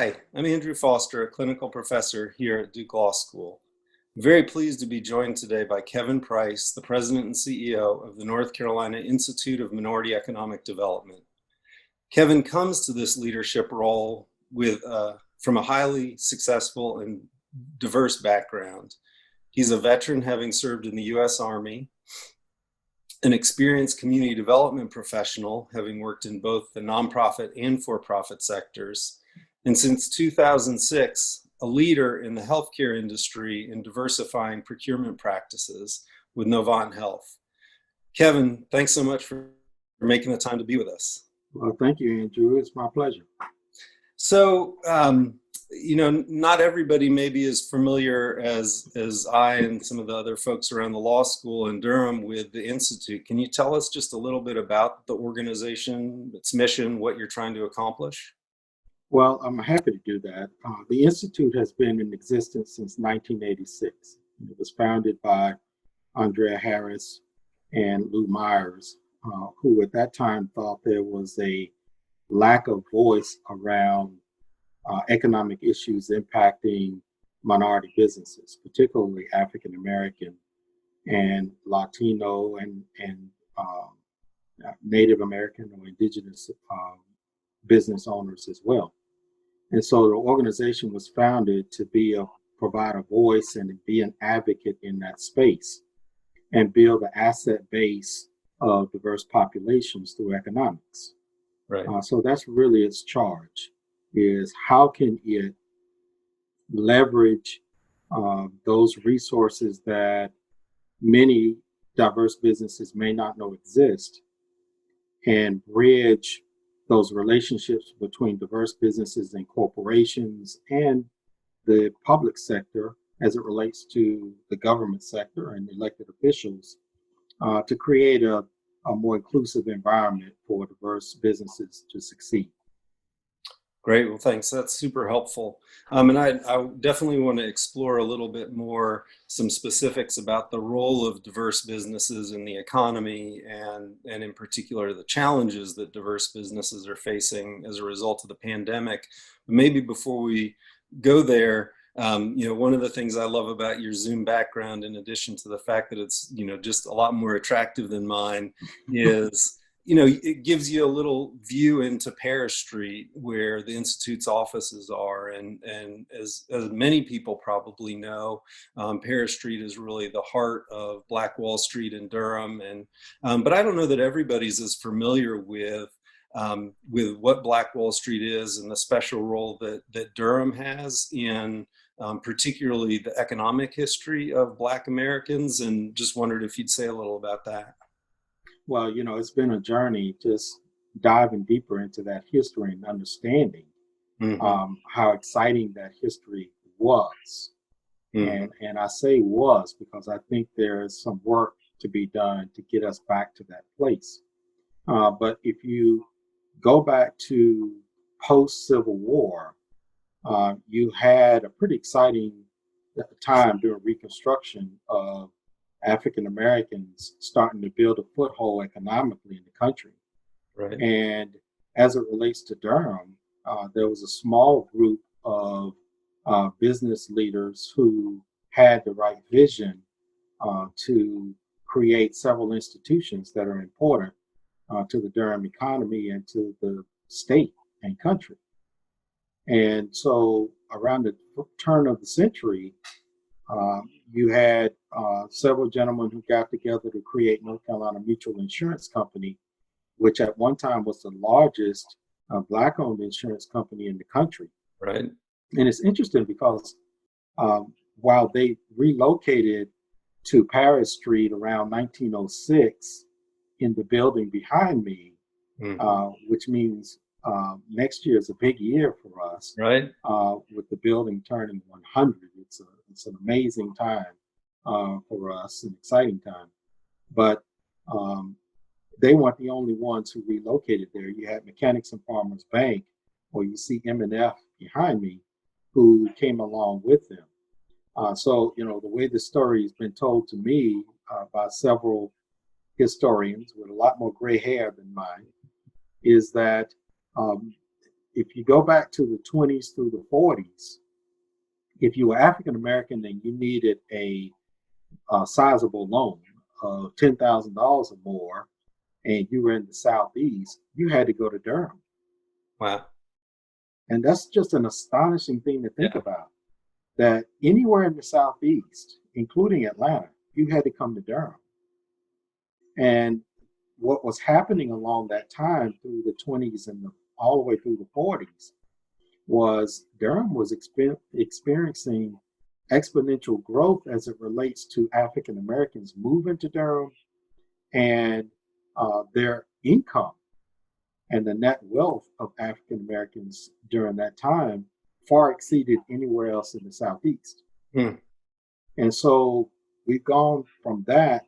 Hi, I'm Andrew Foster, a clinical professor here at Duke Law School. I'm very pleased to be joined today by Kevin Price, the president and CEO of the North Carolina Institute of Minority Economic Development. Kevin comes to this leadership role from a highly successful and diverse background. He's a veteran, having served in the U.S. Army, an experienced community development professional, having worked in both the nonprofit and for-profit sectors, and since 2006, a leader in the healthcare industry in diversifying procurement practices with Novant Health. Kevin, thanks so much for making the time to be with us. Well, thank you, Andrew. It's my pleasure. So, not everybody maybe is familiar as I and some of the other folks around the law school in Durham with the Institute. Can you tell us just a little bit about the organization, its mission, what you're trying to accomplish? Well, I'm happy to do that. The Institute has been in existence since 1986. It was founded by Andrea Harris and Lou Myers, who at that time thought there was a lack of voice around economic issues impacting minority businesses, particularly African American and Latino and Native American or indigenous business owners as well. And so the organization was founded to provide a voice and be an advocate in that space and build an asset base of diverse populations through economics. Right. So that's really its charge, is how can it leverage those resources that many diverse businesses may not know exist and bridge those relationships between diverse businesses and corporations and the public sector as it relates to the government sector and elected officials to create a more inclusive environment for diverse businesses to succeed. Great. Well, thanks. That's super helpful. And I definitely want to explore a little bit more some specifics about the role of diverse businesses in the economy and in particular the challenges that diverse businesses are facing as a result of the pandemic. But maybe before we go there, one of the things I love about your Zoom background, in addition to the fact that it's, just a lot more attractive than mine, is it gives you a little view into Paris Street, where the Institute's offices are. And as many people probably know, Paris Street is really the heart of Black Wall Street in Durham. But I don't know that everybody's as familiar with what Black Wall Street is and the special role that Durham has in particularly the economic history of Black Americans, and just wondered if you'd say a little about that. Well, it's been a journey just diving deeper into that history and understanding how exciting that history was. And I say was because I think there is some work to be done to get us back to that place. But if you go back to post-Civil War, you had a pretty exciting time during Reconstruction of African Americans starting to build a foothold economically in the country. Right. And as it relates to Durham, there was a small group of business leaders who had the right vision to create several institutions that are important to the Durham economy and to the state and country. And so around the turn of the century, you had several gentlemen who got together to create North Carolina Mutual Insurance Company, which at one time was the largest Black-owned insurance company in the country. Right. And it's interesting because while they relocated to Paris Street around 1906 in the building behind me, which means next year is a big year for us, right? With the building turning 100. It's an amazing time for us, an exciting time. But they weren't the only ones who relocated there. You had Mechanics and Farmers Bank, or you see M&F behind me, who came along with them. So, the way the story has been told to me by several historians with a lot more gray hair than mine is that if you go back to the 20s through the 40s, if you were African American and you needed a sizable loan of $10,000 or more, and you were in the Southeast, you had to go to Durham. Wow. And that's just an astonishing thing to think Yeah. about, that anywhere in the Southeast, including Atlanta, you had to come to Durham. And what was happening along that time through the 20s and all the way through the 40s was Durham was experiencing exponential growth as it relates to African Americans moving to Durham, and their income and the net wealth of African Americans during that time far exceeded anywhere else in the Southeast. Hmm. And so we've gone from that,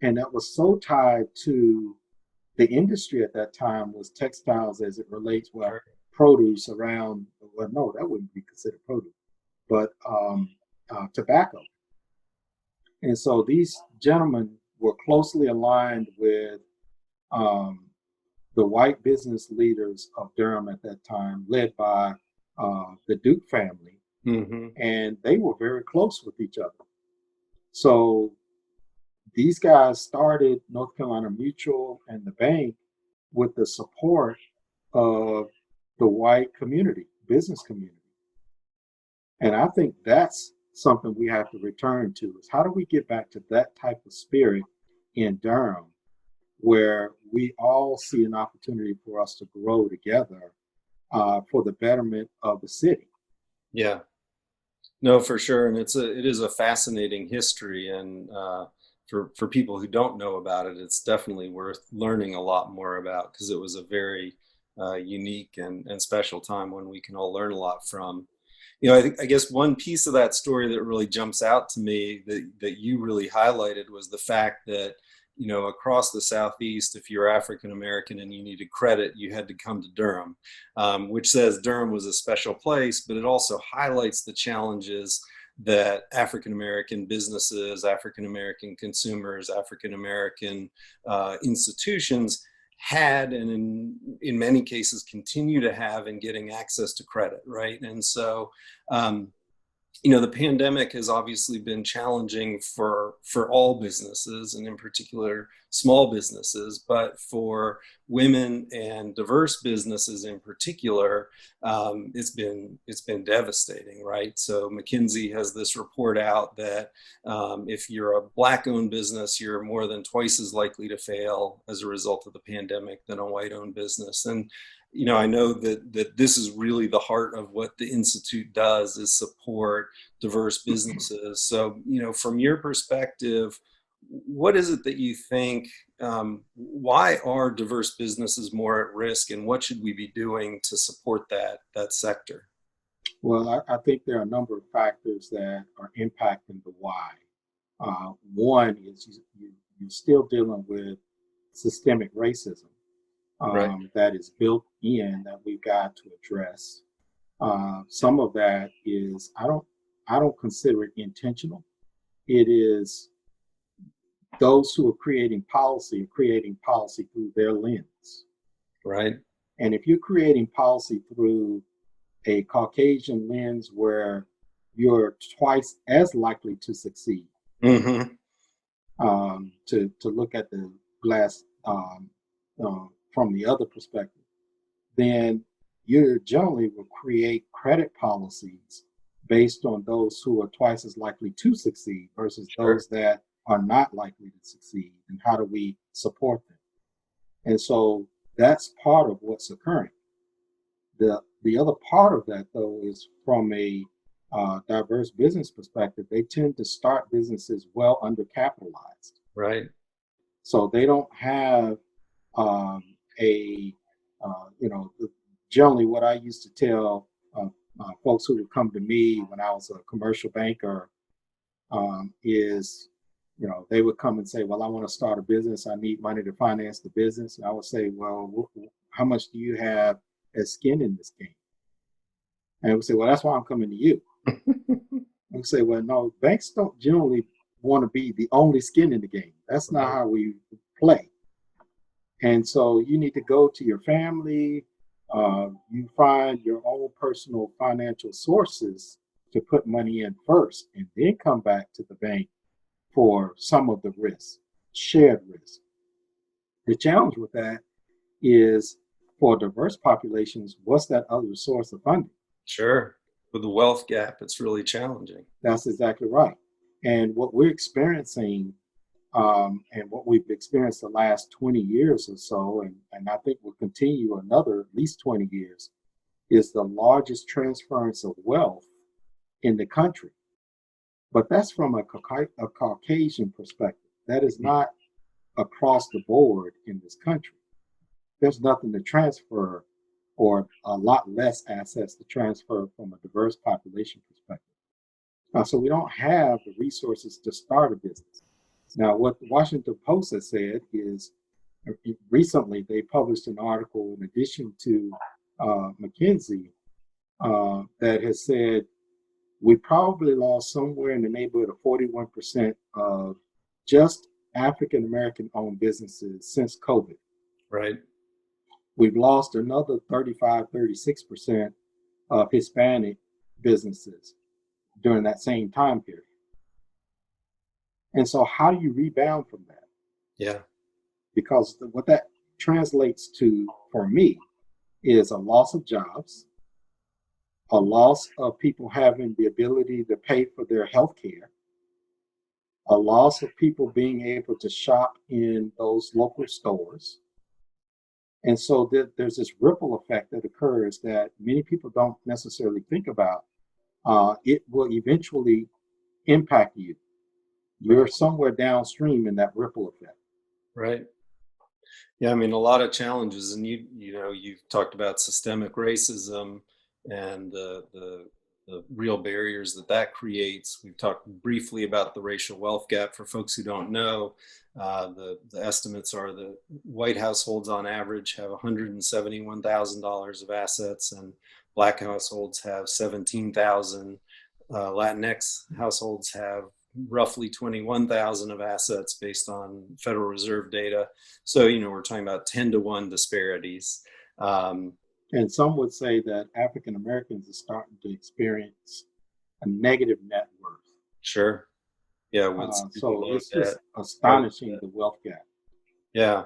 and that was so tied to the industry at that time was textiles as it relates, well, Sure. produce around, well, no, that wouldn't be considered produce, but tobacco. And so these gentlemen were closely aligned with um, the white business leaders of Durham at that time, led by the Duke family, Hmm. and they were very close with each other. So these guys started North Carolina Mutual and the bank with the support of the white community, business community. And I think that's something we have to return to, is how do we get back to that type of spirit in Durham where we all see an opportunity for us to grow together for the betterment of the city. Yeah. No, for sure, and it is a fascinating history, and for people who don't know about it, it's definitely worth learning a lot more about because it was a very unique and special time when we can all learn a lot from. I guess one piece of that story that really jumps out to me that you really highlighted was the fact that, across the Southeast, if you're African American and you needed credit, you had to come to Durham, which says Durham was a special place, but it also highlights the challenges that African American businesses, African American consumers, African American institutions had, and in many cases continue to have, in getting access to credit, right? And so the pandemic has obviously been challenging for all businesses, and in particular small businesses, but for women and diverse businesses in particular, it's been devastating, right? So McKinsey has this report out that if you're a Black-owned business, you're more than twice as likely to fail as a result of the pandemic than a white-owned business. And I know that this is really the heart of what the Institute does, is support diverse businesses. So, from your perspective, what is it that you think, why are diverse businesses more at risk, and what should we be doing to support that sector? Well, I think there are a number of factors that are impacting the why. One is you're still dealing with systemic racism Right. that is built in, that we've got to address. Some of that is, I don't consider it intentional. It is those who are creating policy through their lens. Right. And if you're creating policy through a Caucasian lens where you're twice as likely to succeed, Mm-hmm. to look at the glass from the other perspective, then you generally will create credit policies based on those who are twice as likely to succeed versus Sure. those that are not likely to succeed. And how do we support them? And so that's part of what's occurring. The other part of that, though, is from a diverse business perspective, they tend to start businesses well undercapitalized. Right. So they don't have um, a, you know, generally what I used to tell folks who would come to me when I was a commercial banker is, they would come and say, well, I want to start a business. I need money to finance the business. And I would say, well, how much do you have as skin in this game? And they would say, well, that's why I'm coming to you. I would say, well, no, banks don't generally want to be the only skin in the game. That's not Right. how we play. And so you need to go to your family, You find your own personal financial sources to put money in first and then come back to the bank for some of the risk, shared risk. The challenge with that is for diverse populations, what's that other source of funding? Sure. With the wealth gap, it's really challenging. That's exactly right. And what we're experiencing, and what we've experienced the last 20 years or so, and I think will continue another at least 20 years, is the largest transference of wealth in the country. But that's from a Caucasian perspective. That is not across the board in this country. There's nothing to transfer or a lot less assets to transfer from a diverse population perspective. So we don't have the resources to start a business. Now, what the Washington Post has said is recently they published an article in addition to McKinsey that has said we probably lost somewhere in the neighborhood of 41% of just African American owned businesses since COVID. Right. We've lost another 35, 36% of Hispanic businesses during that same time period. And so, how do you rebound from that? Yeah. Because what that translates to for me is a loss of jobs, a loss of people having the ability to pay for their health care, a loss of people being able to shop in those local stores. And so there's this ripple effect that occurs that many people don't necessarily think about. It will eventually impact you. You're somewhere downstream in that ripple effect. Right. Yeah, I mean, a lot of challenges, and you've talked about systemic racism and the real barriers that creates. We've talked briefly about the racial wealth gap. For folks who don't know, the estimates are that white households on average have $171,000 of assets, and Black households have 17,000. Latinx households have roughly 21,000 of assets based on Federal Reserve data. So, we're talking about 10-to-1 disparities. And some would say that African Americans are starting to experience a negative net worth. Sure. Yeah. So it's just astonishing, the wealth gap. Yeah.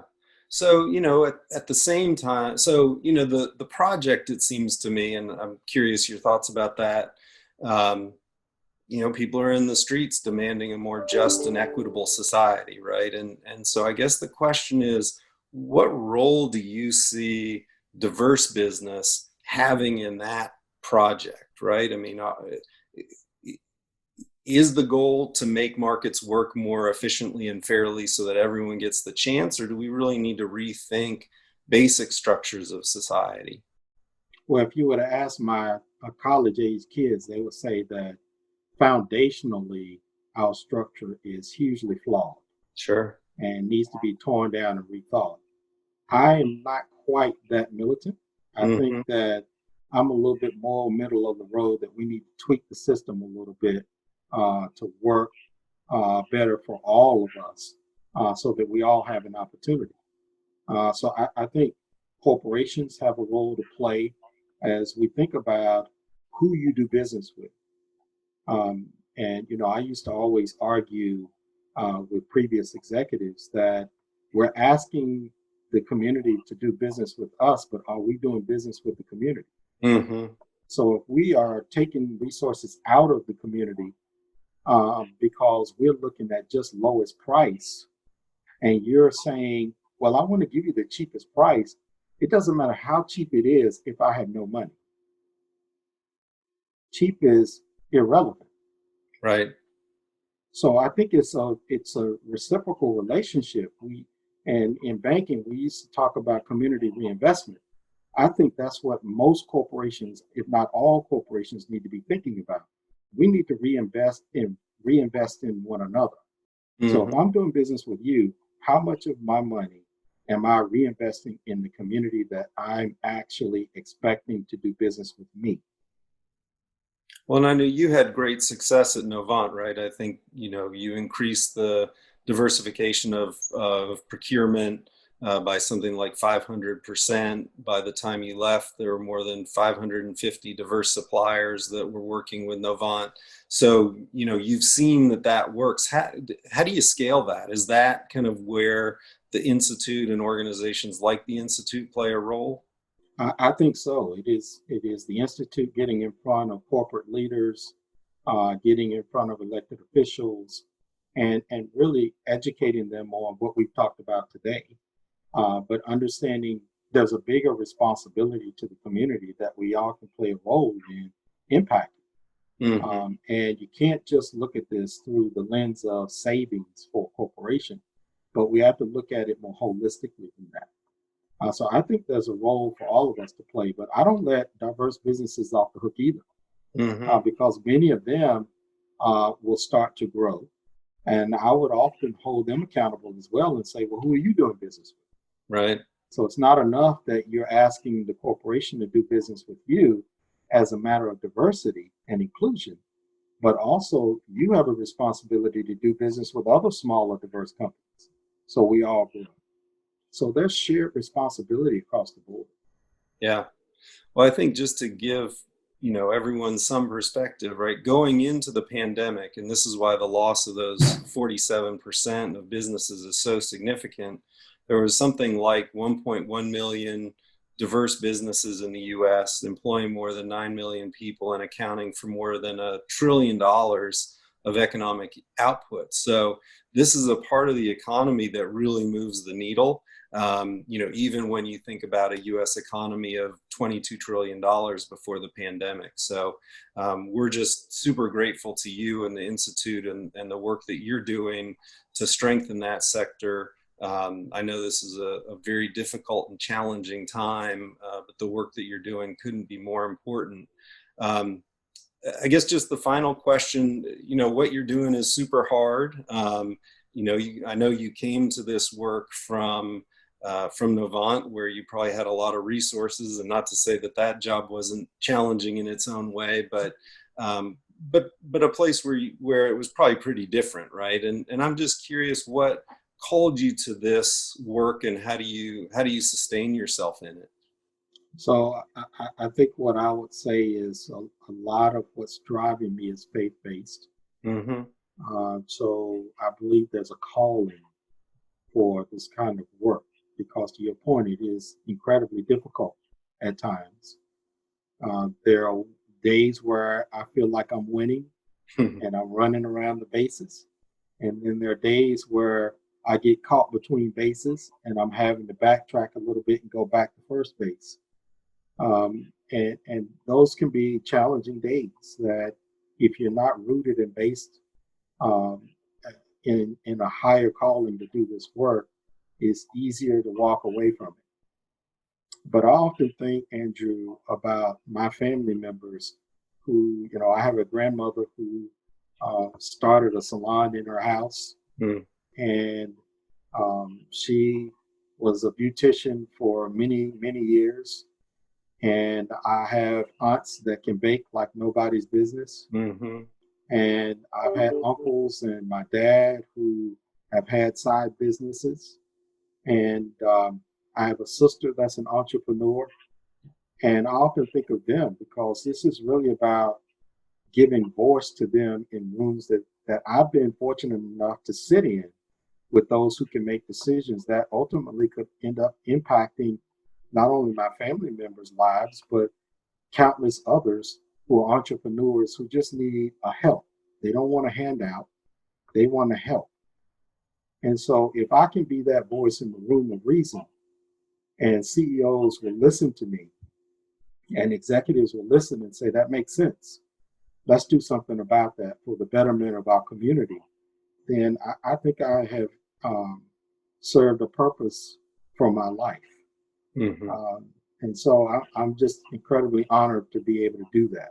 So, at the same time, so, the project, it seems to me, and I'm curious your thoughts about that. People are in the streets demanding a more just and equitable society, right? And so I guess the question is, what role do you see diverse business having in that project, right? I mean, is the goal to make markets work more efficiently and fairly so that everyone gets the chance, or do we really need to rethink basic structures of society? Well, if you were to ask my college-age kids, they would say that foundationally, our structure is hugely flawed. Sure. And needs to be torn down and rethought. I am not quite that militant. I think that I'm a little bit more middle of the road, that we need to tweak the system a little bit to work better for all of us, so that we all have an opportunity. So I think corporations have a role to play as we think about who you do business with. And I used to always argue with previous executives that we're asking the community to do business with us, but are we doing business with the community? So if we are taking resources out of the community because we're looking at just lowest price, and you're saying, well, I want to give you the cheapest price, it doesn't matter how cheap it is if I have no money. Cheap is irrelevant. Right. So I think it's a reciprocal relationship. And in banking, we used to talk about community reinvestment. I think that's what most corporations, if not all corporations, need to be thinking about. We need to reinvest in one another. So if I'm doing business with you, how much of my money am I reinvesting in the community that I'm actually expecting to do business with me? Well, and I know you had great success at Novant, right? I think, you increased the diversification of procurement, by something like 500%. By the time you left, there were more than 550 diverse suppliers that were working with Novant. So, you've seen that that works. How do you scale that? Is that kind of where the Institute and organizations like the Institute play a role? I think so. It is the Institute getting in front of corporate leaders, getting in front of elected officials, and really educating them on what we've talked about today. But understanding there's a bigger responsibility to the community that we all can play a role in impacting. Hmm. And you can't just look at this through the lens of savings for a corporation, but we have to look at it more holistically than that. So I think there's a role for all of us to play, but I don't let diverse businesses off the hook either, Hmm. because many of them will start to grow. And I would often hold them accountable as well and say, well, who are you doing business with? Right. So it's not enough that you're asking the corporation to do business with you as a matter of diversity and inclusion, but also you have a responsibility to do business with other smaller diverse companies. So we all grow. So there's shared responsibility across the board. Yeah. Well, I think just to give, everyone some perspective, right? Going into the pandemic, and this is why the loss of those 47% of businesses is so significant. There was something like 1.1 million diverse businesses in the US, employing more than 9 million people and accounting for more than $1 trillion of economic output. So this is a part of the economy that really moves the needle. Even when you think about a U.S. economy of $22 trillion before the pandemic. So we're just super grateful to you and the Institute and the work that you're doing to strengthen that sector. I know this is a very difficult and challenging time, but the work that you're doing couldn't be more important. Um, I guess just the final question, what you're doing is super hard. I know you came to this work from Novant, where you probably had a lot of resources, and not to say that that job wasn't challenging in its own way, um, but a place where it was probably pretty different, right? And I'm just curious what called you to this work, and how do you sustain yourself in it? So I think what I would say is a lot of what's driving me is faith based. Mm-hmm. So I believe there's a calling for this kind of work because, to your point, it is incredibly difficult at times. There are days where I feel like I'm winning and I'm running around the bases. And then there are days where I get caught between bases and I'm having to backtrack a little bit and go back to first base. And those can be challenging days that if you're not rooted and based um, in a higher calling to do this work, it's easier to walk away from it. But I often think, Andrew, about my family members who, I have a grandmother who started a salon in her house, and she was a beautician for many, many years. And I have aunts that can bake like nobody's business. Mm-hmm. And I've had uncles and my dad who have had side businesses. And I have a sister that's an entrepreneur. And I often think of them because this is really about giving voice to them in rooms that I've been fortunate enough to sit in with those who can make decisions that ultimately could end up impacting not only my family members' lives, but countless others who are entrepreneurs who just need a help. They don't want a handout, they want to help. And so if I can be that voice in the room of reason and CEOs will listen to me and executives will listen and say, that makes sense. Let's do something about that for the betterment of our community. Then I think I have served a purpose for my life. Mm-hmm. Um, and so I'm just incredibly honored to be able to do that.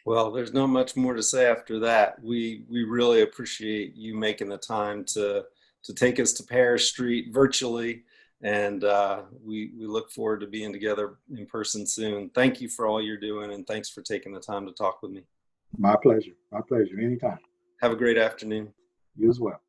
Well, there's not much more to say after that. We really appreciate you making the time to take us to Paris Street virtually, and we look forward to being together in person soon. Thank you for all you're doing, and thanks for taking the time to talk with me. My pleasure. My pleasure. Anytime. Have a great afternoon. You as well.